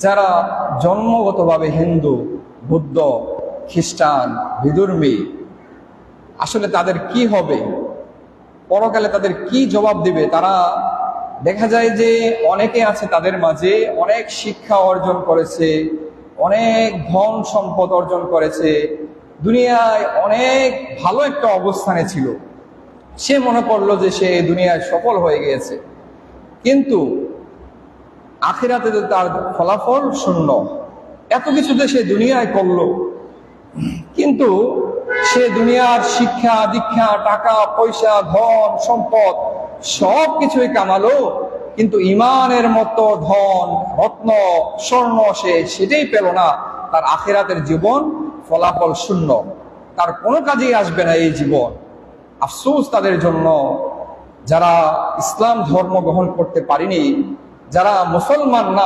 যারা জন্মগতভাবে হিন্দু, বৌদ্ধ, খ্রিস্টান, বিধর্মী, আসলে তাদের কি হবে, পরকালে তাদের কি জবাব দিবে? তারা দেখা যায় যে অনেকে আছে তাদের মাঝে অনেক শিক্ষা অর্জন করেছে, অনেক ধন সম্পদ অর্জন করেছে, দুনিয়ায় অনেক ভালো একটা অবস্থানে ছিল, সে মনে করলো যে সে দুনিয়ায় সফল হয়ে গিয়েছে, কিন্তু আখিরাতে তো তার ফলাফল শূন্য। এত কিছুতে সে দুনিয়ায় করলো, কিন্তু সে দুনিয়ার শিক্ষা দীক্ষা, টাকা পয়সা, ধন সম্পদ সব কিছুই কামালো, কিন্তু ইমানের মতো ধন রত্ন স্বর্ণ সে সেটাই পেল না। তার আখিরাতের জীবন ফলাফল শূন্য, তার কোনো কাজেই আসবে না এই জীবন। আফসোস তাদের জন্য, যারা ইসলাম ধর্ম গ্রহণ করতে পারেনি, যারা মুসলমান না।